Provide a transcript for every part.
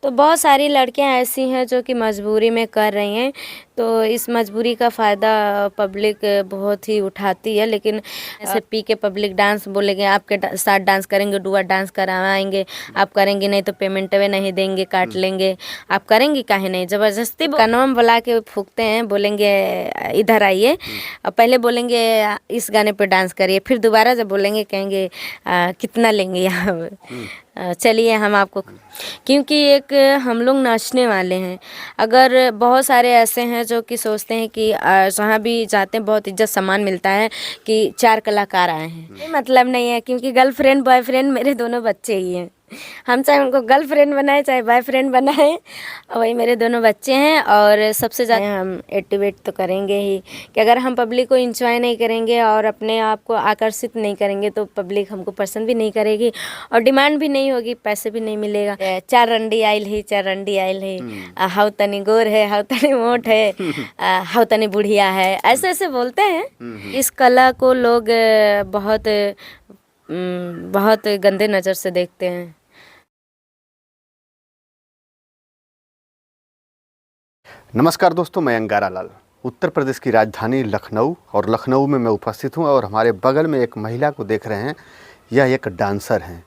तो बहुत सारी लड़कियां ऐसी हैं जो कि मजबूरी में कर रही हैं, तो इस मजबूरी का फ़ायदा पब्लिक बहुत ही उठाती है। लेकिन ऐसे पी के पब्लिक डांस बोलेंगे, आपके साथ डांस करेंगे, डुआ डांस कराएंगे, आप करेंगे नहीं तो पेमेंट वे नहीं देंगे, काट लेंगे। आप करेंगे काहे नहीं, ज़बरदस्ती कानून बुला के फूकते हैं, बोलेंगे इधर आइए, और पहले बोलेंगे इस गाने पे डांस करिए, फिर दोबारा जब बोलेंगे कहेंगे कितना लेंगे यहाँ चलिए हम आपको, क्योंकि एक हम लोग नाचने वाले हैं। अगर बहुत सारे ऐसे हैं जो कि सोचते हैं कि जहाँ भी जाते हैं बहुत इज्जत सम्मान मिलता है कि 4 कलाकार आए हैं, ये मतलब नहीं है। क्योंकि गर्लफ्रेंड बॉयफ्रेंड मेरे दोनों बच्चे ही हैं, हम चाहे उनको गर्लफ्रेंड बनाए चाहे बॉयफ्रेंड बनाए, वही मेरे दोनों बच्चे हैं। और सबसे ज़्यादा हम एक्टिवेट तो करेंगे ही कि अगर हम पब्लिक को इंजॉय नहीं करेंगे और अपने आप को आकर्षित नहीं करेंगे तो पब्लिक हमको पसंद भी नहीं करेगी और डिमांड भी नहीं होगी, पैसे भी नहीं मिलेगा। 4 रंडी आइल ही, 4 रंडी आइल है, हाउ तनी गोर है, हाउ तनी मोट है, हाउ तनी बुढ़िया है, ऐसे ऐसे बोलते हैं। इस कला को लोग बहुत गंदे नज़र से देखते हैं। नमस्कार दोस्तों, मैं अंगारा लाल उत्तर प्रदेश की राजधानी लखनऊ और लखनऊ में मैं उपस्थित हूं और हमारे बगल में एक महिला को देख रहे हैं। यह एक डांसर हैं,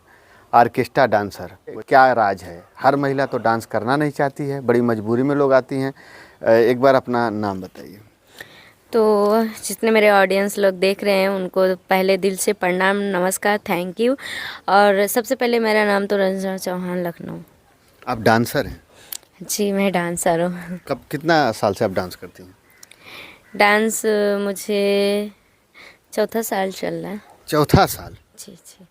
ऑर्केस्ट्रा डांसर। क्या राज है, हर महिला तो डांस करना नहीं चाहती है, बड़ी मजबूरी में लोग आती हैं। एक बार अपना नाम बताइए। तो जितने मेरे ऑडियंस लोग देख रहे हैं उनको पहले दिल से प्रणाम, नमस्कार, थैंक यू। और सबसे पहले मेरा नाम तो रंजना चौहान, लखनऊ। आप डांसर हैं? जी, मैं डांसर हूँ। कब, कितना साल से आप डांस करती हैं? डांस मुझे चौथा साल चल रहा है। चौथा साल? जी जी।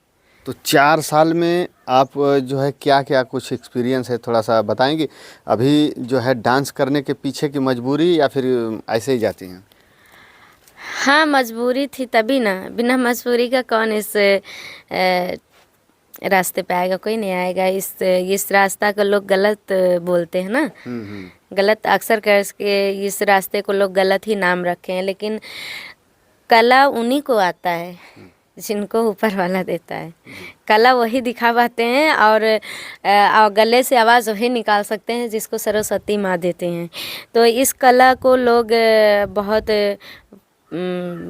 तो 4 साल में आप जो है क्या क्या कुछ एक्सपीरियंस है, थोड़ा सा बताएंगे? अभी जो है डांस करने के पीछे की मजबूरी या फिर ऐसे ही जाती हैं? हाँ, मजबूरी थी तभी ना, बिना मजबूरी का कौन इस रास्ते पे आएगा, कोई नहीं आएगा। इस रास्ता को लोग गलत बोलते हैं ना, गलत अक्सर करके इस रास्ते को लोग गलत ही नाम रखे हैं। लेकिन कला उन्हीं को आता है जिनको ऊपर वाला देता है। कला वही दिखा पाते हैं और गले से आवाज़ वही निकाल सकते हैं जिसको सरस्वती माँ देते हैं। तो इस कला को लोग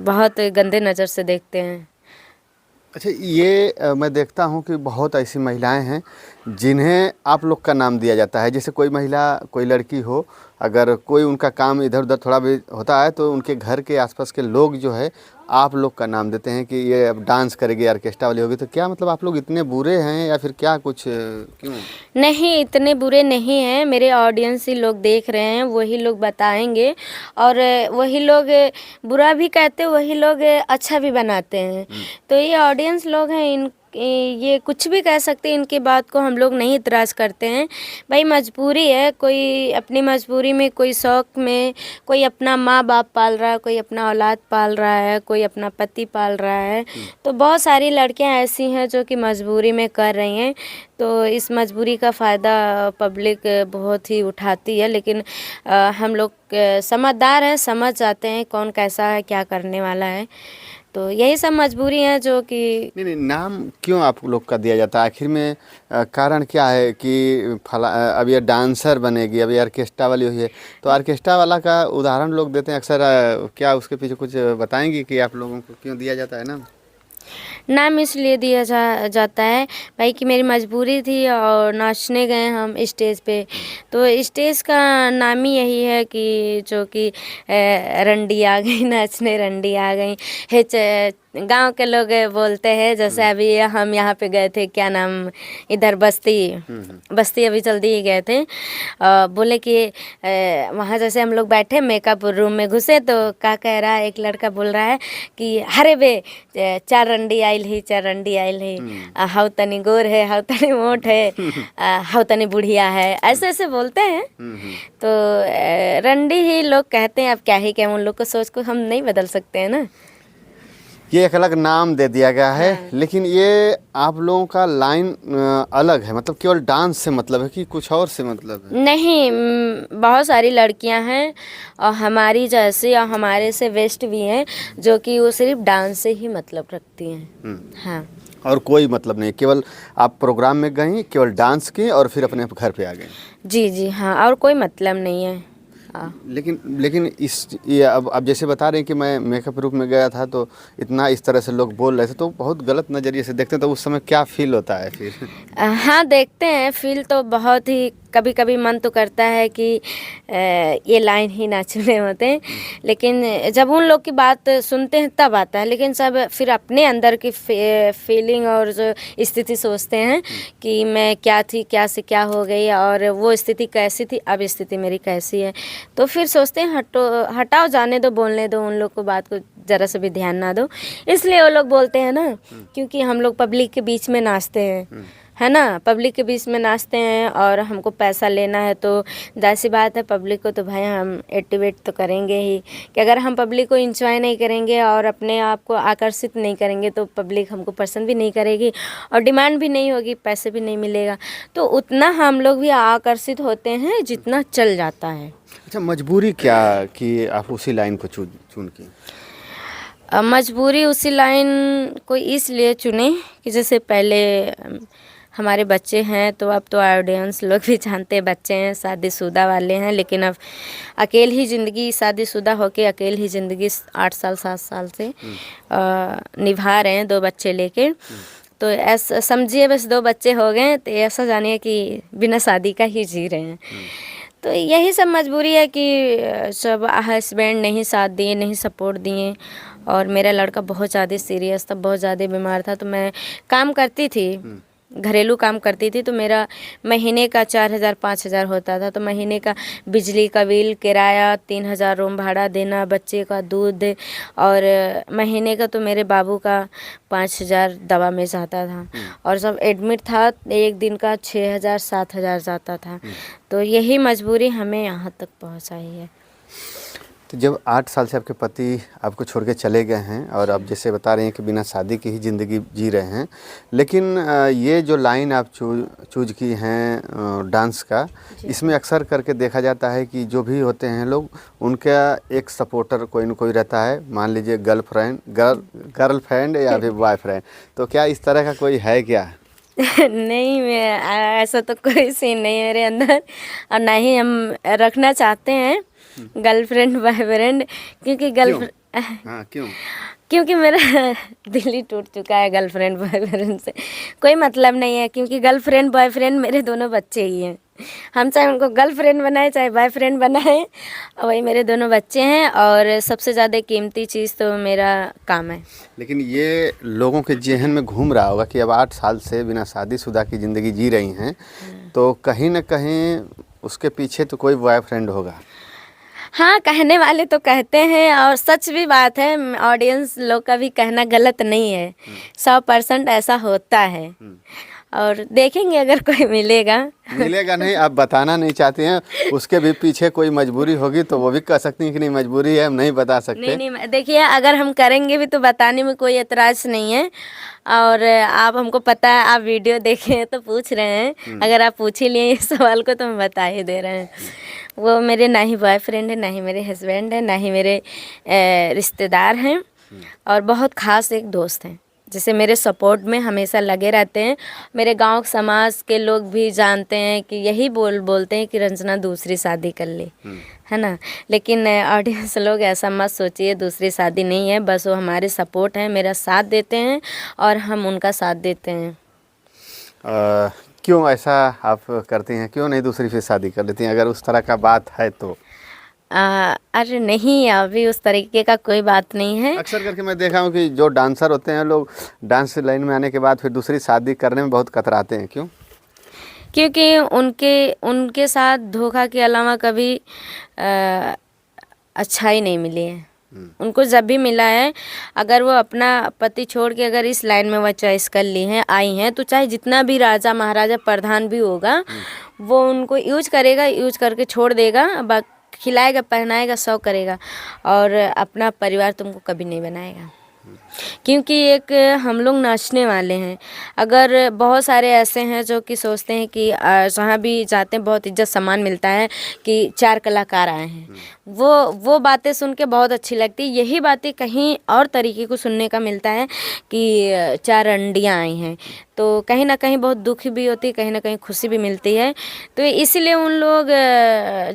बहुत गंदे नज़र से देखते हैं। अच्छा, ये मैं देखता हूँ कि बहुत ऐसी महिलाएं हैं जिन्हें आप लोग का नाम दिया जाता है। जैसे कोई महिला, कोई लड़की हो, अगर कोई उनका काम इधर उधर थोड़ा भी होता है तो उनके घर के आसपास के लोग जो है आप लोग का नाम देते हैं कि ये अब डांस करेगी, ऑर्केस्ट्रा वाली होगी। तो क्या मतलब आप लोग इतने बुरे हैं या फिर क्या, कुछ क्यों? नहीं, इतने बुरे नहीं हैं। मेरे ऑडियंस ही लोग देख रहे हैं, वही लोग बताएंगे। और वही लोग बुरा भी कहते, वही लोग अच्छा भी बनाते हैं। तो ये ऑडियंस लोग हैं, ये कुछ भी कह सकते हैं, इनकी बात को हम लोग नहीं इतराज़ करते हैं। भाई मजबूरी है, कोई अपनी मजबूरी में, कोई शौक़ में, कोई अपना माँ बाप पाल रहा है, कोई अपना औलाद पाल रहा है, कोई अपना पति पाल रहा है। तो बहुत सारी लड़कियां ऐसी हैं जो कि मजबूरी में कर रही हैं, तो इस मजबूरी का फ़ायदा पब्लिक बहुत ही उठाती है। लेकिन हम लोग समझदार हैं, समझ जाते हैं कौन कैसा है, क्या करने वाला है। तो यही सब मजबूरी है जो कि नहीं, नाम क्यों आप लोग का दिया जाता है आखिर में? कारण क्या है कि अब ये डांसर बनेगी, अब ये ऑर्केस्ट्रा वाली हुई है, तो ऑर्केस्ट्रा वाला का उदाहरण लोग देते हैं अक्सर। क्या उसके पीछे कुछ बताएंगी कि आप लोगों को क्यों दिया जाता है नाम? नाम इसलिए दिया जाता है भाई कि मेरी मजबूरी थी और नाचने गए हम स्टेज पे। तो स्टेज का नाम ही यही है कि जो कि रंडी आ गई नाचने, रंडी आ गई है। गांव के लोग बोलते हैं, जैसे अभी हम यहाँ पे गए थे, क्या नाम, इधर बस्ती अभी जल्दी ही गए थे। बोले कि वहाँ जैसे हम लोग बैठे मेकअप रूम में घुसे तो क्या कह रहा है, एक लड़का बोल रहा है कि अरे बे 4 रंडी आइल ही, 4 रंडी आइल है, हाउ तनी गोर है, हाउ तनी मोट है, हाउ तनी बुढ़िया है, ऐसे ऐसे बोलते हैं। तो रंडी ही लोग कहते हैं, अब क्या ही कहें, उन लोग को सोच को हम नहीं बदल सकते हैं ना। ये एक अलग नाम दे दिया गया है। हाँ। लेकिन ये आप लोगों का लाइन अलग है, मतलब केवल डांस से मतलब है कि कुछ और से मतलब है? नहीं, बहुत सारी लड़कियां हैं और हमारी जैसी और हमारे से वेस्ट भी हैं जो कि वो सिर्फ डांस से ही मतलब रखती हैं। हाँ। और कोई मतलब नहीं, केवल आप प्रोग्राम में गई, केवल डांस की और फिर अपने घर पे आ गए। जी जी हाँ, और कोई मतलब नहीं है। हाँ लेकिन लेकिन ये अब जैसे बता रहे हैं कि मैं मेकअप रूप में गया था तो इतना इस तरह से लोग बोल रहे थे, तो बहुत गलत नज़रिए से देखते हैं, तो उस समय क्या फील होता है फिर? हाँ देखते हैं, फील तो बहुत ही, कभी कभी मन तो करता है कि ये लाइन ही ना चुने होते हैं, लेकिन जब उन लोग की बात सुनते हैं तब आता है। लेकिन सब फिर अपने अंदर की फीलिंग और जो स्थिति सोचते हैं कि मैं क्या थी, क्या से क्या हो गई, और वो स्थिति कैसी थी, अब स्थिति मेरी कैसी है। तो फिर सोचते हैं हटाओ, जाने दो, बोलने दो, उन लोग को बात को ज़रा सा भी ध्यान ना दो। इसलिए वो लोग बोलते हैं ना, क्योंकि हम लोग पब्लिक के बीच में नाचते हैं, है ना, पब्लिक के बीच में नाचते हैं और हमको पैसा लेना है, तो जाहिर सी बात है पब्लिक को तो भाई हम एक्टिवेट तो करेंगे ही। कि अगर हम पब्लिक को इंजॉय नहीं करेंगे और अपने आप को आकर्षित नहीं करेंगे तो पब्लिक हमको पसंद भी नहीं करेगी और डिमांड भी नहीं होगी, पैसे भी नहीं मिलेगा। तो उतना हम लोग भी आकर्षित होते हैं जितना चल जाता है। अच्छा, मजबूरी क्या कि आप उसी लाइन को चुन की? मजबूरी उसी लाइन को इसलिए चुने कि जैसे पहले हमारे बच्चे हैं, तो अब तो ऑडियंस लोग भी जानते हैं, बच्चे हैं, शादीशुदा वाले हैं, लेकिन अब अकेली ही ज़िंदगी, शादीशुदा होके अकेली ही ज़िंदगी 8 साल 7 साल से निभा रहे हैं, 2 बच्चे लेके। तो ऐसा समझिए, बस 2 बच्चे हो गए तो ऐसा जानिए कि बिना शादी का ही जी रहे हैं। तो यही सब मजबूरी है कि सब हस्बैंड नहीं साथ दिए, नहीं सपोर्ट दिए, और मेरा लड़का बहुत ज़्यादा सीरियस था, बहुत ज़्यादा बीमार था। तो मैं काम करती थी, घरेलू काम करती थी, तो मेरा महीने का 4,000 5,000 होता था। तो महीने का बिजली का बिल, किराया, 3,000 रूम भाड़ा देना, बच्चे का दूध, और महीने का तो मेरे बाबू का 5,000 दवा में जाता था, और सब एडमिट था, एक दिन का 6,000 7,000 जाता था। तो यही मजबूरी हमें यहाँ तक पहुँचाई है। तो जब 8 साल से आपके पति आपको छोड़ के चले गए हैं और आप जैसे बता रहे हैं कि बिना शादी की ही ज़िंदगी जी रहे हैं, लेकिन ये जो लाइन आप चूज की हैं डांस का, इसमें अक्सर करके देखा जाता है कि जो भी होते हैं लोग, उनका एक सपोर्टर कोई न कोई रहता है, मान लीजिए गर्लफ्रेंड या फिर बॉयफ्रेंड। तो क्या इस तरह का कोई है क्या? नहीं, मैं ऐसा तो कोई सीन नहीं है मेरे अंदर, और ना ही हम रखना चाहते हैं गर्लफ्रेंड बॉयफ्रेंड, क्योंकि क्यों? क्योंकि मेरा दिल ही टूट चुका है गर्लफ्रेंड बॉयफ्रेंड से। कोई मतलब नहीं है, क्योंकि गर्लफ्रेंड बॉयफ्रेंड मेरे दोनों बच्चे ही हैं। हम चाहे उनको गर्लफ्रेंड बनाए चाहे बॉयफ्रेंड बनाए, वही मेरे दोनों बच्चे हैं, और सबसे ज़्यादा कीमती चीज़ तो मेरा काम है। लेकिन ये लोगों के जहन में घूम रहा होगा कि अब 8 साल से बिना शादीशुदा की ज़िंदगी जी रही हैं, तो कहीं ना कहीं उसके पीछे तो कोई बॉयफ्रेंड होगा। हाँ, कहने वाले तो कहते हैं, और सच भी बात है, ऑडियंस लोग का भी कहना गलत नहीं है, 100% ऐसा होता है। और देखेंगे अगर कोई मिलेगा नहीं, आप बताना नहीं चाहती हैं, उसके भी पीछे कोई मजबूरी होगी तो वो भी कह सकती हैं कि नहीं मजबूरी है, हम नहीं बता सकते। नहीं, देखिए, अगर हम करेंगे भी तो बताने में कोई एतराज़ नहीं है। और आप, हमको पता है आप वीडियो देखे हैं तो पूछ रहे हैं, अगर आप पूछ ही लिए इस सवाल को तो हम बता ही दे रहे हैं। वो मेरे ना ही बॉयफ्रेंड है, ना ही मेरे हस्बैंड है, ना ही मेरे रिश्तेदार हैं, और बहुत ख़ास एक दोस्त हैं, जैसे मेरे सपोर्ट में हमेशा लगे रहते हैं। मेरे गांव समाज के लोग भी जानते हैं कि यही बोलते हैं कि रंजना दूसरी शादी कर ले, है ना। लेकिन ऑडियंस लोग ऐसा मत सोचिए, दूसरी शादी नहीं है, बस वो हमारे सपोर्ट हैं, मेरा साथ देते हैं और हम उनका साथ देते हैं। क्यों ऐसा आप करती हैं? क्यों नहीं दूसरी फिर शादी कर लेती हैं अगर उस तरह का बात है तो? अरे नहीं, अभी उस तरीके का कोई बात नहीं है। अक्सर करके मैं देखा हूँ कि जो डांसर होते हैं लोग, डांस लाइन में आने के बाद फिर दूसरी शादी करने में बहुत कतराते हैं। क्यों? क्योंकि उनके साथ धोखा के अलावा कभी अच्छाई नहीं मिली है उनको। जब भी मिला है, अगर वो अपना पति छोड़ के अगर इस लाइन में वह चॉइस कर ली हैं, आई हैं, तो चाहे जितना भी राजा महाराजा प्रधान भी होगा, वो उनको यूज करेगा, यूज करके छोड़ देगा, खिलाएगा, पहनाएगा, सब करेगा, और अपना परिवार तुमको कभी नहीं बनाएगा। क्योंकि एक हम लोग नाचने वाले हैं। अगर बहुत सारे ऐसे हैं जो कि सोचते हैं कि जहाँ भी जाते हैं बहुत इज्जत सम्मान मिलता है कि 4 कलाकार आए हैं, वो बातें सुन के बहुत अच्छी लगती है। यही बातें कहीं और तरीके को सुनने का मिलता है कि 4 अंडियाँ आई हैं, तो कहीं ना कहीं बहुत दुख भी होती है, कहीं ना कहीं खुशी भी मिलती है। तो इसीलिए उन लोग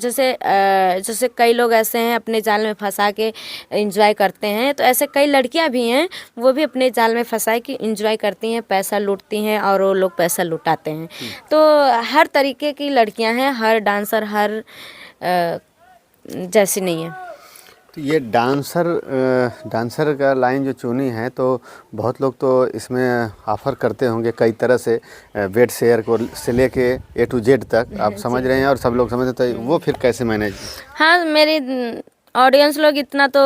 जैसे कई लोग ऐसे हैं अपने जाल में फंसा के एंजॉय करते हैं, तो ऐसे कई लड़कियां भी हैं वो भी अपने जाल में फंसाए कि एंजॉय करती हैं, पैसा लूटती हैं और वो लोग पैसा लुटाते हैं। तो हर तरीके की लड़कियां हैं, हर डांसर हर जैसी नहीं है। तो ये डांसर का लाइन जो चुनी है, तो बहुत लोग तो इसमें ऑफ़र करते होंगे कई तरह से, वेट शेयर को से लेके A to Z तक आप समझ रहे हैं और सब लोग समझते, तो वो फिर कैसे मैनेज? हाँ, मेरी ऑडियंस लोग इतना तो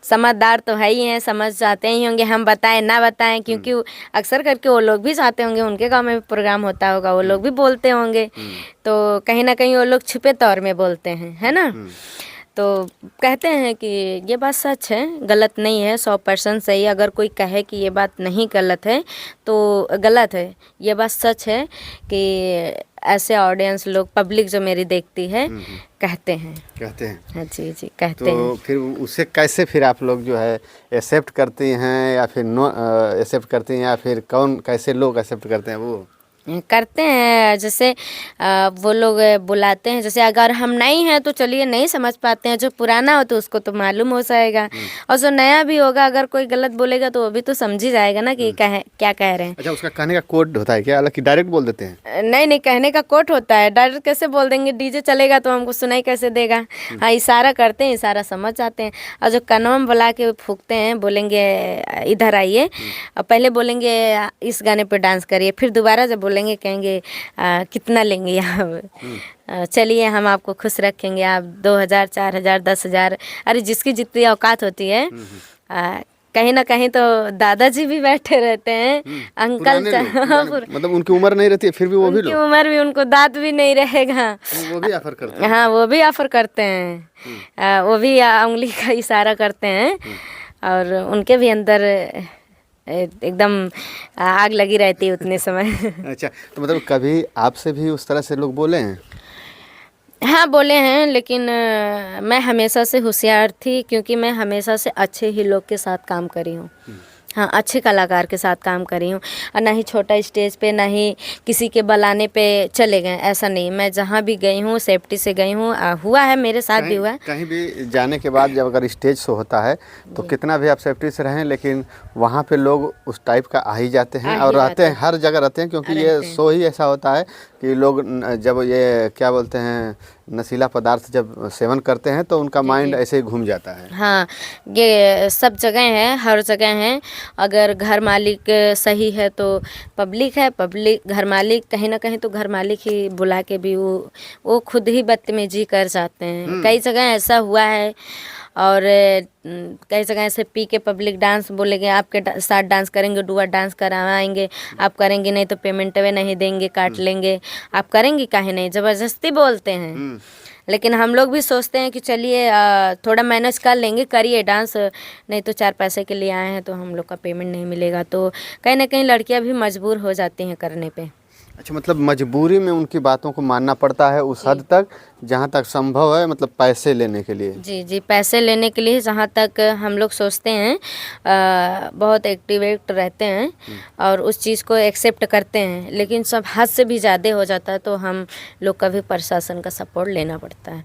समझदार तो है ही हैं, समझ जाते ही होंगे हम बताएं ना बताएं, क्योंकि अक्सर करके वो लोग भी जाते होंगे, उनके गांव में भी प्रोग्राम होता होगा, वो लोग भी बोलते होंगे, तो कहीं ना कहीं वो लोग छुपे तौर में बोलते हैं, है ना। तो कहते हैं कि ये बात सच है, गलत नहीं है, 100% सही। अगर कोई कहे कि ये बात नहीं गलत है तो गलत है, ये बात सच है कि ऐसे ऑडियंस लोग, पब्लिक जो मेरी देखती है, कहते हैं। हाँ जी जी, कहते हैं। तो फिर उसे कैसे फिर आप लोग जो है एक्सेप्ट करती हैं या फिर नो एक्सेप्ट करती हैं, या फिर कौन कैसे लोग एक्सेप्ट करते हैं? वो करते हैं, जैसे वो लोग बुलाते हैं, जैसे अगर हम नहीं हैं तो चलिए नहीं समझ पाते हैं, जो पुराना हो तो उसको तो मालूम हो जाएगा, और जो नया भी होगा अगर कोई गलत बोलेगा तो वो भी तो समझ ही जाएगा ना कि क्या कह रहे हैं। अच्छा, उसका कहने का कोड होता है क्या अलग, कि डायरेक्ट बोल देते हैं? नहीं, कहने का कोड होता है, डायरेक्ट कैसे बोल देंगे, डीजे चलेगा तो हमको सुनाई कैसे देगा। हाँ, इशारा करते हैं, इशारा समझ जाते हैं। और जो कानों में बुला के फूंकते हैं, बोलेंगे इधर आइए, और पहले बोलेंगे इस गाने पे डांस करिए, फिर दोबारा जब बोलेंगे कहेंगे कितना लेंगे आप, चलिए हम आपको खुश रखेंगे, आप 2000 4000 10,000, अरे जिसकी जितनी औकात होती है। कहीं ना कहीं तो दादाजी भी बैठे रहते हैं, अंकल मतलब उनकी उम्र नहीं रहती है फिर भी वो भी उनकी उम्र भी, उनको दांत भी नहीं रहेगा, वो भी ऑफर करते हैं। हाँ, वो भी ऑफर करते हैं, वो भी उंगली का इशारा करते हैं, और उनके भी अंदर एकदम आग लगी रहती है उतने समय। अच्छा, तो मतलब कभी आपसे भी उस तरह से लोग बोले हैं? हाँ, बोले हैं, लेकिन मैं हमेशा से होशियार थी, क्योंकि मैं हमेशा से अच्छे ही लोग के साथ काम करी हूँ। हाँ, अच्छे कलाकार के साथ काम करी हूँ, और ना ही छोटा स्टेज पे, ना ही किसी के बुलाने पे चले गए, ऐसा नहीं। मैं जहाँ भी गई हूँ सेफ्टी से गई हूँ, हुआ है मेरे साथ भी हुआ है। कहीं भी जाने के बाद जब अगर स्टेज शो होता है तो कितना भी आप सेफ्टी से रहें, लेकिन वहाँ पे लोग उस टाइप का आ ही जाते हैं, और रहते हैं, हर जगह रहते हैं, क्योंकि ये शो ही ऐसा होता है कि लोग जब ये क्या बोलते हैं नशीला पदार्थ जब सेवन करते हैं तो उनका माइंड ऐसे ही घूम जाता है। हाँ, ये सब जगह है, हर जगह है। अगर घर मालिक सही है तो पब्लिक है, पब्लिक घर मालिक, कहीं ना कहीं तो घर मालिक ही बुला के भी वो खुद ही बदतमीजी कर जाते हैं। कई जगह ऐसा हुआ है, और कई जगह ऐसे पी के पब्लिक डांस बोलेंगे, आपके साथ डांस करेंगे, डुआ डांस करवाएंगे, आप करेंगे नहीं तो पेमेंट वे नहीं देंगे, काट लेंगे, आप करेंगे काहे नहीं, ज़बरदस्ती बोलते हैं। लेकिन हम लोग भी सोचते हैं कि चलिए थोड़ा मैनेज कर लेंगे, करिए डांस, नहीं तो 4 पैसे के लिए आए हैं तो हम लोग का पेमेंट नहीं मिलेगा, तो कहीं ना कहीं लड़कियां भी मजबूर हो जाती हैं करने पे। अच्छा, मतलब मजबूरी में उनकी बातों को मानना पड़ता है उस हद तक जहाँ तक संभव है, मतलब पैसे लेने के लिए। जी जी, पैसे लेने के लिए जहाँ तक हम लोग सोचते हैं, बहुत एक्टिवेट रहते हैं और उस चीज़ को एक्सेप्ट करते हैं, लेकिन सब हद से भी ज़्यादा हो जाता है तो हम लोग का भी प्रशासन का सपोर्ट लेना पड़ता है।